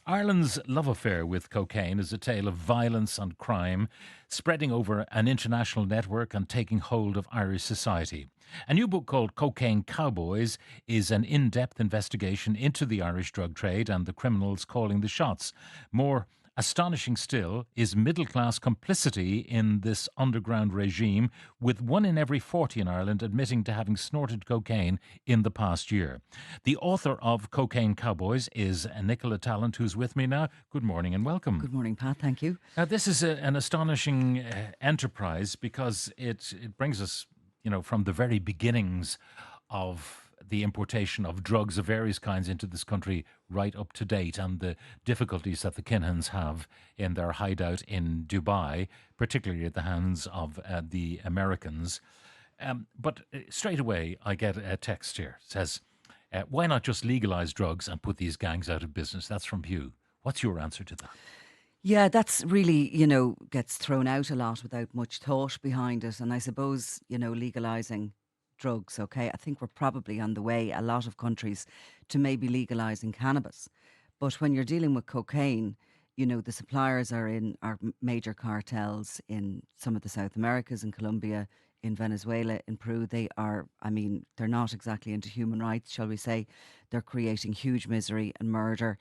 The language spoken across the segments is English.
Ireland's love affair with cocaine is a tale of violence and crime, spreading over an international network and taking hold of Irish society. A new book called Cocaine Cowboys is an in depth investigation into the Irish drug trade and the criminals calling the shots. More astonishing still is middle class complicity in this underground regime, with 1 in every 40 in Ireland admitting to having snorted cocaine in the past year. The author of Cocaine Cowboys is Nicola Tallant, who's with me now. Good morning and welcome. Good morning, Pat. Thank you. Now, this is an astonishing enterprise because it brings us, from the very beginnings of the importation of drugs of various kinds into this country right up to date, and the difficulties that the Kinahans have in their hideout in Dubai, particularly at the hands of the Americans. But straight away, I get a text here. It says, why not just legalise drugs and put these gangs out of business? That's from Hugh. What's your answer to that? Yeah, that's really, gets thrown out a lot without much thought behind it. And I suppose, legalising drugs, okay, I think we're probably on the way, a lot of countries, to maybe legalising cannabis. But when you're dealing with cocaine, the suppliers are major cartels in some of the South Americas, in Colombia, in Venezuela, in Peru. They're not exactly into human rights, shall we say. They're creating huge misery and murder,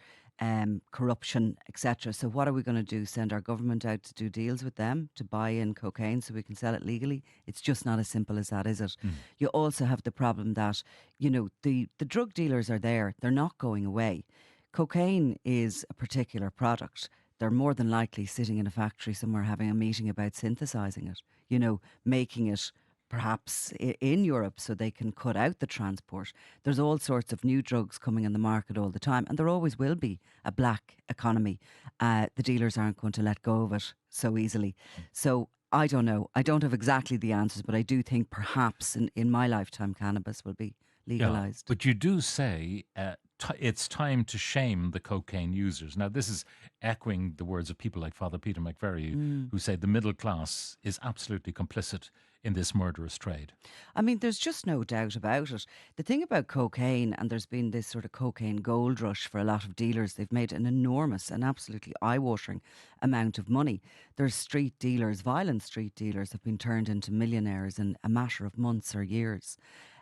corruption, etc. So what are we going to do? Send our government out to do deals with them to buy in cocaine so we can sell it legally? It's just not as simple as that, is it? You also have the problem that, the drug dealers are there. They're not going away. Cocaine is a particular product. They're more than likely sitting in a factory somewhere having a meeting about synthesizing it, making it perhaps in Europe so they can cut out the transport. There's all sorts of new drugs coming in the market all the time, and there always will be a black economy. The dealers aren't going to let go of it so easily. So I don't know. I don't have exactly the answers, but I do think perhaps in my lifetime cannabis will be Yeah, legalized. but you do say it's time to shame the cocaine users. Now, this is echoing the words of people like Father Peter McVerry, who say the middle class is absolutely complicit in this murderous trade. I mean, there's just no doubt about it. The thing about cocaine, and there's been this sort of cocaine gold rush for a lot of dealers, they've made an enormous and absolutely eye-watering amount of money. There's street dealers, violent street dealers, have been turned into millionaires in a matter of months or years.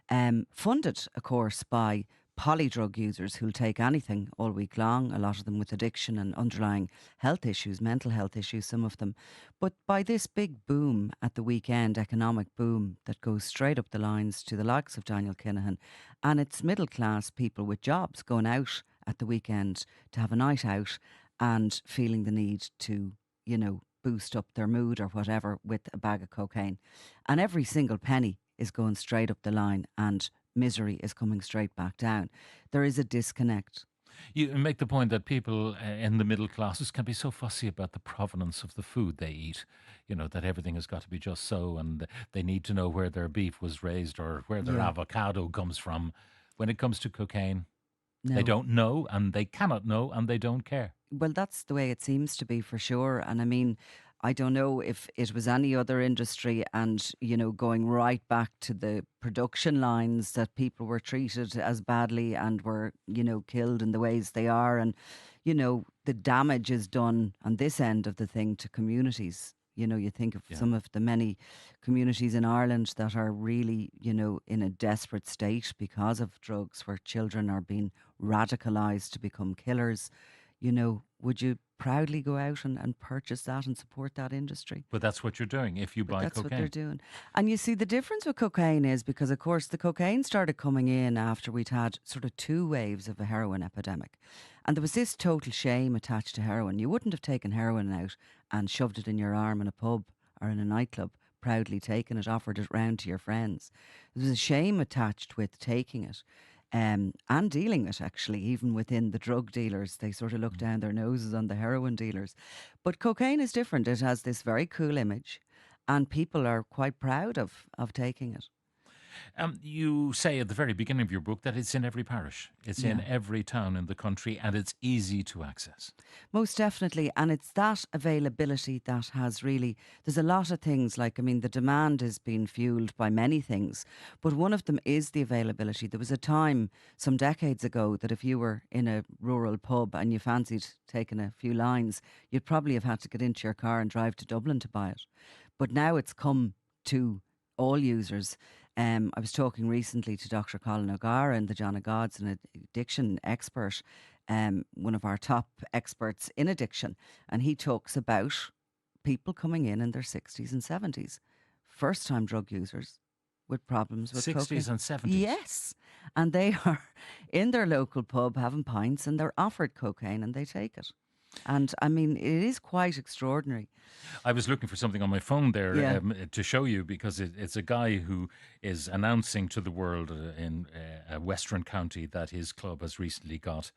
Funded, of course, by polydrug users who'll take anything all week long, a lot of them with addiction and underlying health issues, mental health issues, some of them. But by this big boom at the weekend, economic boom that goes straight up the lines to the likes of Daniel Kinahan, and it's middle class people with jobs going out at the weekend to have a night out and feeling the need to, boost up their mood or whatever with a bag of cocaine. And every single penny is going straight up the line, and misery is coming straight back down. There is a disconnect. You make the point that people in the middle classes can be so fussy about the provenance of the food they eat, that everything has got to be just so, and they need to know where their beef was raised or where their Yeah, avocado comes from. When it comes to cocaine, they no. don't know and they cannot know and they don't care. Well, that's the way it seems to be for sure. And I mean, I don't know if it was any other industry and, going right back to the production lines that people were treated as badly and were, killed in the ways they are. And, the damage is done on this end of the thing to communities. You think of Yeah. some of the many communities in Ireland that are really, in a desperate state because of drugs, where children are being radicalized to become killers. Would you proudly go out and purchase that and support that industry? But that's what you're doing if you But buy that's what they're cocaine. doing. And you see, the difference with cocaine is because, of course, the cocaine started coming in after we'd had sort of two waves of a heroin epidemic. And there was this total shame attached to heroin. You wouldn't have taken heroin out and shoved it in your arm in a pub or in a nightclub, proudly taken it, offered it round to your friends. There was a shame attached with taking it. And dealing it, actually, even within the drug dealers. They sort of look down their noses on the heroin dealers. But cocaine is different. It has this very cool image, and people are quite proud of taking it. You say at the very beginning of your book that it's in every parish, it's in Yeah. every town in the country, and it's easy to access. Most definitely. And it's that availability that has really, there's a lot of things like, I mean, the demand is being fueled by many things, but one of them is the availability. There was a time some decades ago that if you were in a rural pub and you fancied taking a few lines, you'd probably have had to get into your car and drive to Dublin to buy it. But now it's come to all users. I was talking recently to Dr. Colin O'Gara and the John of Gods, an addiction expert, one of our top experts in addiction, and he talks about people coming in their 60s and 70s, first time drug users with problems with 60s cocaine. and 70s. Yes. And they are in their local pub having pints and they're offered cocaine and they take it. And I mean, it is quite extraordinary. I was looking for something on my phone there Yeah. to show you because it's a guy who is announcing to the world in a Western county that his club has recently got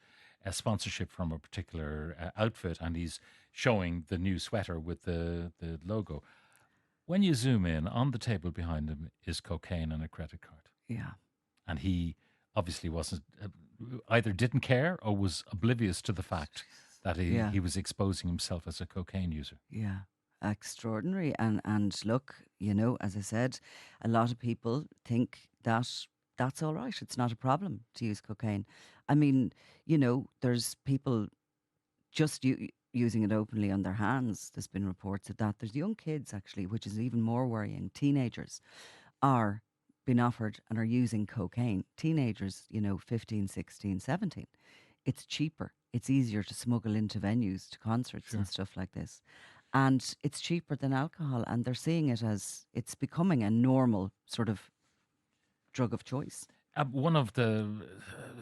a sponsorship from a particular outfit, and he's showing the new sweater with the logo. When you zoom in, on the table behind him is cocaine and a credit card. Yeah. And he obviously wasn't, either didn't care or was oblivious to the fact that Yeah. he was exposing himself as a cocaine user. Yeah, extraordinary. And look, you know, as I said, a lot of people think that that's all right. It's not a problem to use cocaine. I mean, you know, there's people just using it openly on their hands. There's been reports of that. There's young kids actually, which is even more worrying. Teenagers are being offered and are using cocaine. Teenagers, you know, 15, 16, 17. It's cheaper. It's easier to smuggle into venues, to concerts and Sure. stuff like this. And it's cheaper than alcohol. And they're seeing it as it's becoming a normal sort of drug of choice. One of the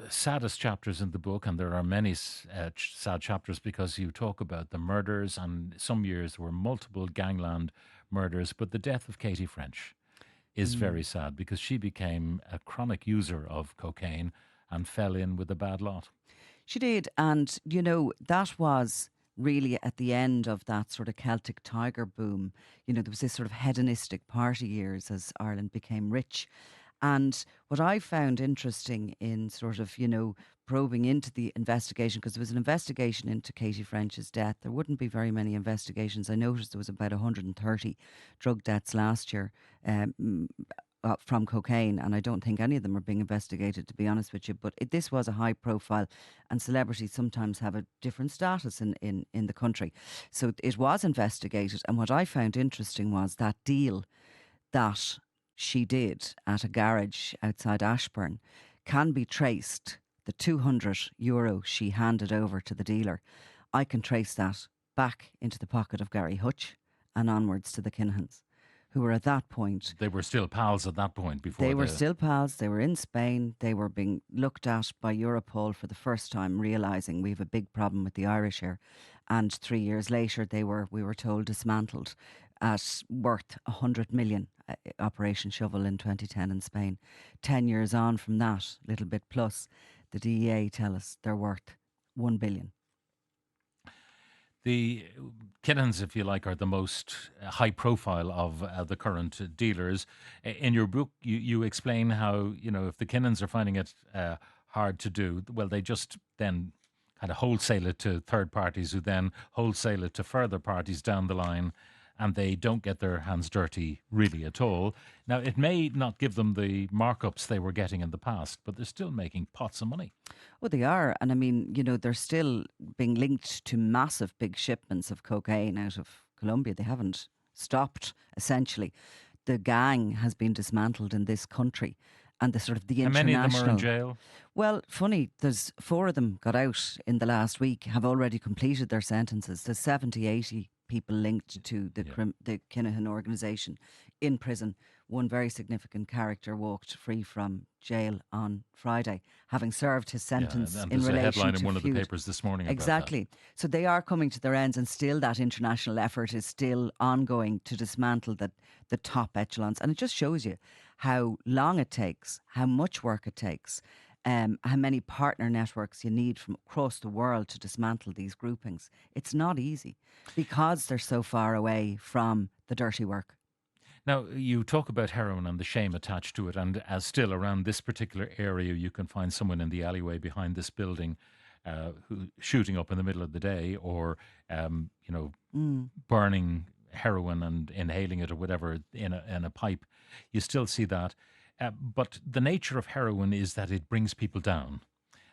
saddest chapters in the book, and there are many sad chapters because you talk about the murders, and some years there were multiple gangland murders, but the death of Katie French is very Mm. sad because she became a chronic user of cocaine and fell in with a bad lot. She did. And, you know, that was really at the end of that sort of Celtic tiger boom. You know, there was this sort of hedonistic party years as Ireland became rich. And what I found interesting in sort of, you know, probing into the investigation, because there was an investigation into Katie French's death. There wouldn't be very many investigations. I noticed there was about 130 drug deaths last year. From cocaine, and I don't think any of them are being investigated, to be honest with you. But this was a high profile, and celebrities sometimes have a different status in the country. So it was investigated. And what I found interesting was that deal that she did at a garage outside Ashburn can be traced. The €200 she handed over to the dealer, I can trace that back into the pocket of Gary Hutch and onwards to the Kinahans, who were at that point. They were still pals at that point before They were still pals. They were in Spain. They were being looked at by Europol for the first time, realising we have a big problem with the Irish here. And 3 years later, we were told, dismantled at worth 100 million. Operation Shovel in 2010 in Spain. 10 years on from that, little bit plus, the DEA tell us they're worth 1 billion. The Kinahans, if you like, are the most high profile of the current dealers. In your book, you explain how, you know, if the Kinahans are finding it hard to do, well, they just then kind of wholesale it to third parties who then wholesale it to further parties down the line, and they don't get their hands dirty really at all. Now, it may not give them the markups they were getting in the past, but they're still making pots of money. Well, they are. And I mean, you know, they're still being linked to massive big shipments of cocaine out of Colombia. They haven't stopped, essentially. The gang has been dismantled in this country. And the sort of the How many of them are in international. jail? Well, funny, there's 4 of them got out in the last week, have already completed their sentences. There's 70, 80 people linked to the Yeah. the Kinahan organisation in prison. One very significant character walked free from jail on Friday, having served his Yeah, sentence and in there's a relation headline in to one of the feud. papers this morning about that. Exactly. So they are coming to their ends, and still that international effort is still ongoing to dismantle the top echelons. And it just shows you how long it takes, how much work it takes, how many partner networks you need from across the world to dismantle these groupings. It's not easy because they're so far away from the dirty work. Now, you talk about heroin and the shame attached to it, and as still around this particular area, you can find someone in the alleyway behind this building who shooting up in the middle of the day, or Mm, burning heroin and inhaling it or whatever in a pipe. You still see that, but the nature of heroin is that it brings people down.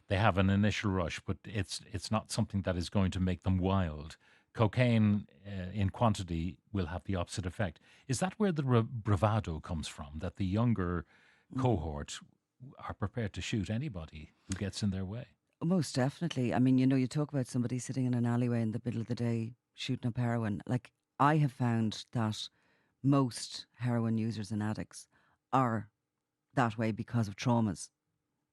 They have an initial rush, but it's not something that is going to make them wild. Cocaine in quantity will have the opposite effect. Is that where the bravado comes from? That the younger mm. cohort are prepared to shoot anybody who gets in their way? Most definitely. I mean, you talk about somebody sitting in an alleyway in the middle of the day shooting up heroin. Like, I have found that most heroin users and addicts are that way because of traumas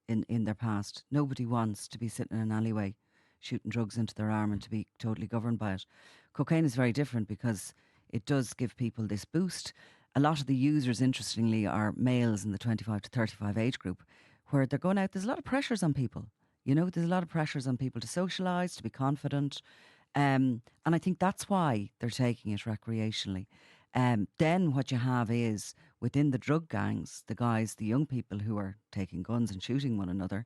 in their past. Nobody wants to be sitting in an alleyway shooting drugs into their arm and to be totally governed by it. Cocaine is very different because it does give people this boost. A lot of the users, interestingly, are males in the 25 to 35 age group, where they're going out. There's a lot of pressures on people. There's a lot of pressures on people to socialise, to be confident. And I think that's why they're taking it recreationally. Then what you have is within the drug gangs, the guys, the young people who are taking guns and shooting one another,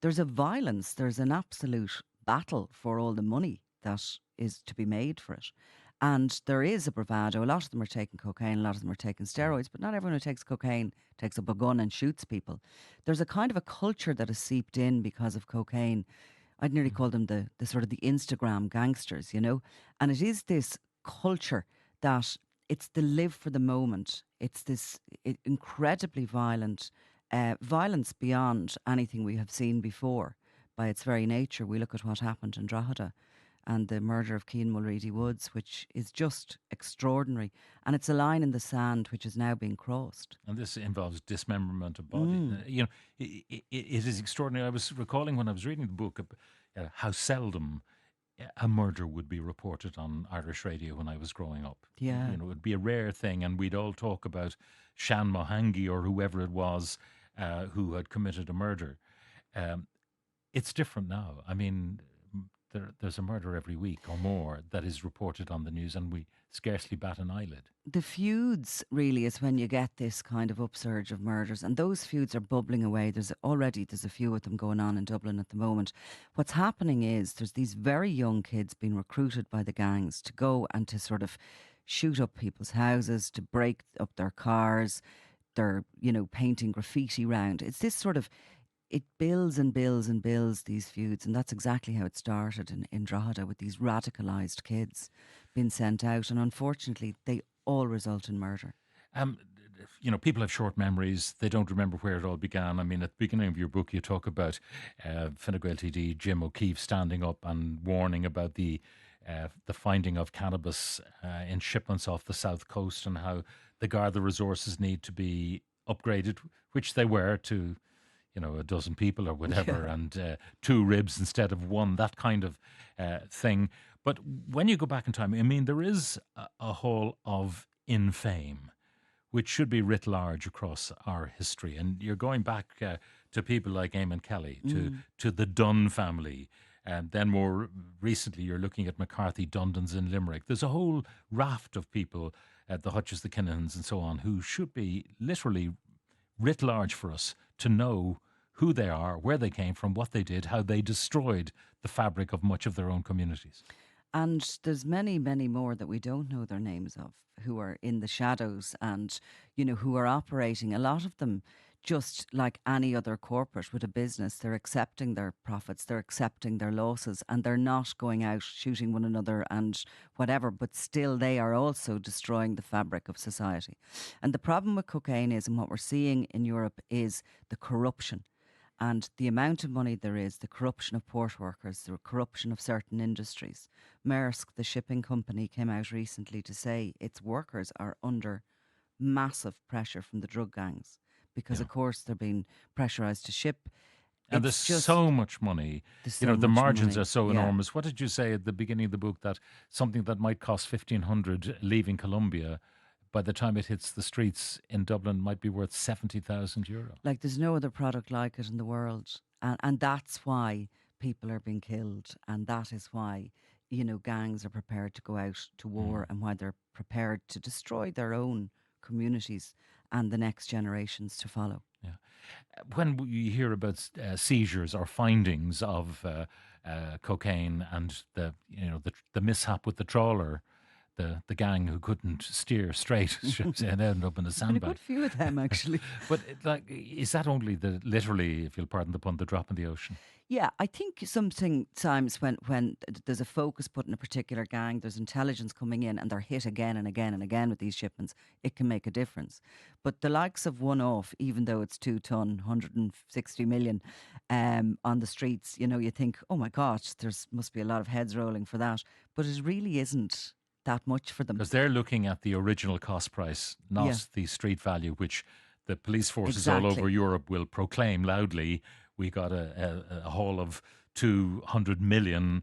there's a violence, there's an absolute battle for all the money that is to be made for it. And there is a bravado. A lot of them are taking cocaine, a lot of them are taking steroids, but not everyone who takes cocaine takes up a gun and shoots people. There's a kind of a culture that has seeped in because of cocaine. I'd nearly call them the sort of the Instagram gangsters, And it is this culture that it's the live for the moment. It's this incredibly violent, violence beyond anything we have seen before by its very nature. We look at what happened in Drogheda and the murder of Cian Mulready Woods, which is just extraordinary. And it's a line in the sand which is now being crossed. And this involves dismemberment of body. Mm, It is extraordinary. I was recalling when I was reading the book how seldom a murder would be reported on Irish radio when I was growing up. yeah. It would be a rare thing, and we'd all talk about Shan Mohangi or whoever it was who had committed a murder. Um, it's different now. I mean, there's a murder every week or more that is reported on the news, and we scarcely bat an eyelid. The feuds really is when you get this kind of upsurge of murders, and those feuds are bubbling away. There's a few of them going on in Dublin at the moment. What's happening is there's these very young kids being recruited by the gangs to go and to sort of shoot up people's houses, to break up their cars. They're painting graffiti round. It's this sort of, it builds and builds and builds these feuds, and that's exactly how it started in Drogheda with these radicalised kids being sent out, and unfortunately they all result in murder. Um, people have short memories. They don't remember where it all began. I mean, at the beginning of your book, you talk about Fine Gael TD Jim O'Keefe standing up and warning about the finding of cannabis in shipments off the south coast, and how the Garda resources need to be upgraded, which they were to, a dozen people or whatever, Yeah. and two ribs instead of one, that kind of thing. But when you go back in time, I mean, there is a hall of infame which should be writ large across our history. And you're going back to people like Eamon Kelly, Mm. to the Dunn family. And then more recently, you're looking at McCarthy Dundons in Limerick. There's a whole raft of people, the Hutches, the Kinahans, and so on, who should be literally writ large for us to know who they are, where they came from, what they did, how they destroyed the fabric of much of their own communities. And there's many, many more that we don't know their names of, who are in the shadows and, who are operating. A lot of them, just like any other corporate with a business, they're accepting their profits, they're accepting their losses, and they're not going out shooting one another and whatever, but still they are also destroying the fabric of society. And the problem with cocaine is, and what we're seeing in Europe, is the corruption and the amount of money there is, the corruption of port workers, the corruption of certain industries. Maersk, the shipping company, came out recently to say its workers are under massive pressure from the drug gangs because, Yeah. of course, they're being pressurized to ship. And there's It's just, so much money. there's so The much margins are money. so Yeah. enormous. What did you say at the beginning of the book, that something that might cost 1,500 leaving Colombia, by the time it hits the streets in Dublin, might be worth €70,000? Like, there's no other product like it in the world. And that's why people are being killed. And that is why, gangs are prepared to go out to war Mm. and why they're prepared to destroy their own communities and the next generations to follow. Yeah. When you hear about seizures or findings of cocaine and the mishap with the trawler, the gang who couldn't steer straight, shall I say, and ended up in a There's been a sandbag. good few of them, actually. But is that only the literally, if you'll pardon the pun, the drop in the ocean? Yeah, I think sometimes when there's a focus put in a particular gang, there's intelligence coming in and they're hit again and again and again with these shipments, it can make a difference. But the likes of one off, even though it's 2 ton, 160 million on the streets, you think, oh my gosh, there's must be a lot of heads rolling for that. But it really isn't that much for them. Because they're looking at the original cost price, Yeah, not the street value, which the police forces all over exactly. Europe will proclaim loudly. We got a haul of 200 million,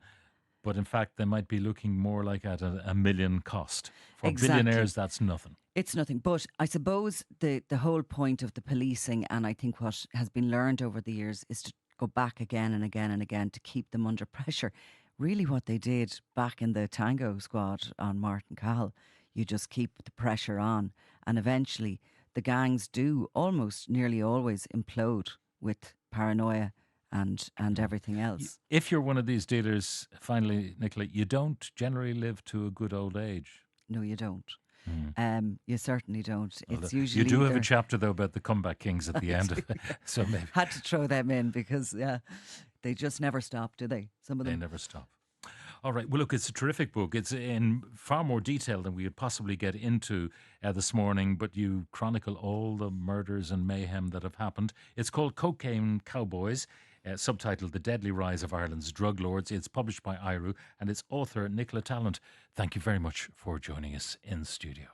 but in fact, they might be looking more like at a million cost. For Exactly. billionaires, that's nothing. It's nothing. But I suppose the whole point of the policing, and I think what has been learned over the years, is to go back again and again and again to keep them under pressure. Really, what they did back in the Tango Squad on Martin Cahill, you just keep the pressure on, and eventually the gangs do almost nearly always implode with paranoia and everything else. If you're one of these dealers, finally, Nicola, you don't generally live to a good old age. No, you don't. Mm. You certainly don't. Well, It's you usually do have a either. chapter, though, about the comeback kings at I the end do, of it. yeah. So maybe Had to throw them in because, yeah, they just never stop, do they? Some of they them. never stop. All right. Well, look, it's a terrific book. It's in far more detail than we could possibly get into this morning, but you chronicle all the murders and mayhem that have happened. It's called Cocaine Cowboys, subtitled The Deadly Rise of Ireland's Drug Lords. It's published by IRU and its author, Nicola Tallant. Thank you very much for joining us in studio.